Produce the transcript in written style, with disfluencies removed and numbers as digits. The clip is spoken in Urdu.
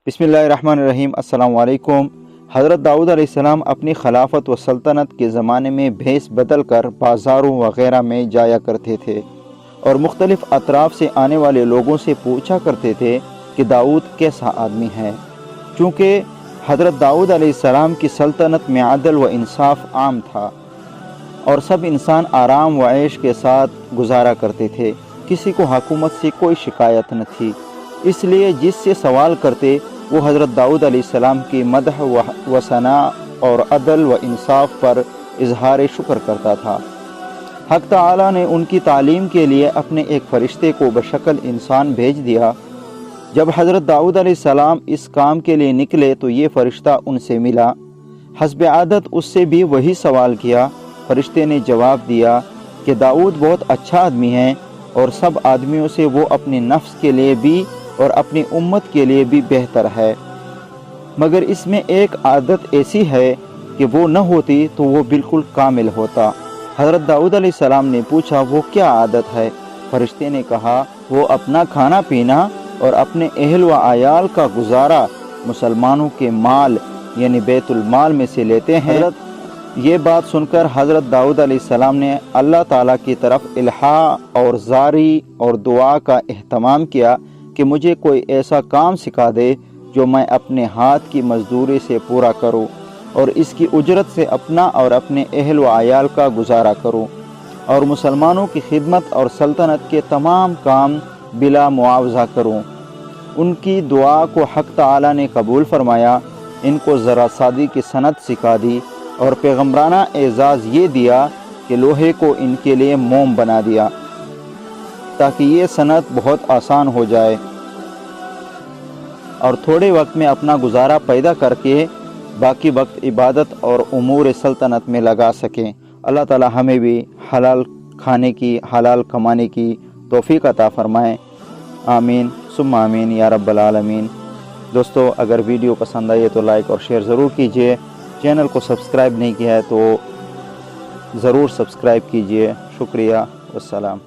بسم اللہ الرحمن الرحیم۔ السلام علیکم۔ حضرت داؤد علیہ السلام اپنی خلافت و سلطنت کے زمانے میں بھیس بدل کر بازاروں وغیرہ میں جایا کرتے تھے اور مختلف اطراف سے آنے والے لوگوں سے پوچھا کرتے تھے کہ داؤد کیسا آدمی ہے، چونکہ حضرت داؤد علیہ السلام کی سلطنت میں عدل و انصاف عام تھا اور سب انسان آرام و عیش کے ساتھ گزارا کرتے تھے، کسی کو حکومت سے کوئی شکایت نہ تھی۔ اس لیے جس سے سوال کرتے وہ حضرت داؤد علیہ السلام کی مدح و ثناء اور عدل و انصاف پر اظہار شکر کرتا تھا۔ حق تعالی نے ان کی تعلیم کے لیے اپنے ایک فرشتے کو بشکل انسان بھیج دیا۔ جب حضرت داؤد علیہ السلام اس کام کے لیے نکلے تو یہ فرشتہ ان سے ملا۔ حسب عادت اس سے بھی وہی سوال کیا۔ فرشتے نے جواب دیا کہ داؤد بہت اچھا آدمی ہے اور سب آدمیوں سے وہ اپنے نفس کے لیے بھی اور اپنی امت کے لیے بھی بہتر ہے، مگر اس میں ایک عادت ایسی ہے کہ وہ نہ ہوتی تو وہ بالکل کامل ہوتا۔ حضرت داؤد علیہ السلام نے پوچھا وہ کیا عادت ہے؟ فرشتے نے کہا وہ اپنا کھانا پینا اور اپنے اہل و عیال کا گزارا مسلمانوں کے مال یعنی بیت المال میں سے لیتے ہیں۔ یہ بات سن کر حضرت داؤد علیہ السلام نے اللہ تعالیٰ کی طرف الحاح اور زاری اور دعا کا اہتمام کیا کہ مجھے کوئی ایسا کام سکھا دے جو میں اپنے ہاتھ کی مزدوری سے پورا کروں اور اس کی اجرت سے اپنا اور اپنے اہل و عیال کا گزارا کروں اور مسلمانوں کی خدمت اور سلطنت کے تمام کام بلا معاوضہ کروں۔ ان کی دعا کو حق تعالی نے قبول فرمایا، ان کو ذرا سادی کی صنعت سکھا دی اور پیغمبرانہ اعزاز یہ دیا کہ لوہے کو ان کے لیے موم بنا دیا تاکہ یہ صنعت بہت آسان ہو جائے اور تھوڑے وقت میں اپنا گزارا پیدا کر کے باقی وقت عبادت اور امور سلطنت میں لگا سکیں۔ اللہ تعالی ہمیں بھی حلال کھانے کی، حلال کمانے کی توفیق عطا فرمائے۔ آمین ثم آمین یا رب العالمین۔ دوستو اگر ویڈیو پسند آئے تو لائک اور شیئر ضرور کیجیے۔ چینل کو سبسکرائب نہیں کیا ہے تو ضرور سبسکرائب کیجیے۔ شکریہ، والسلام۔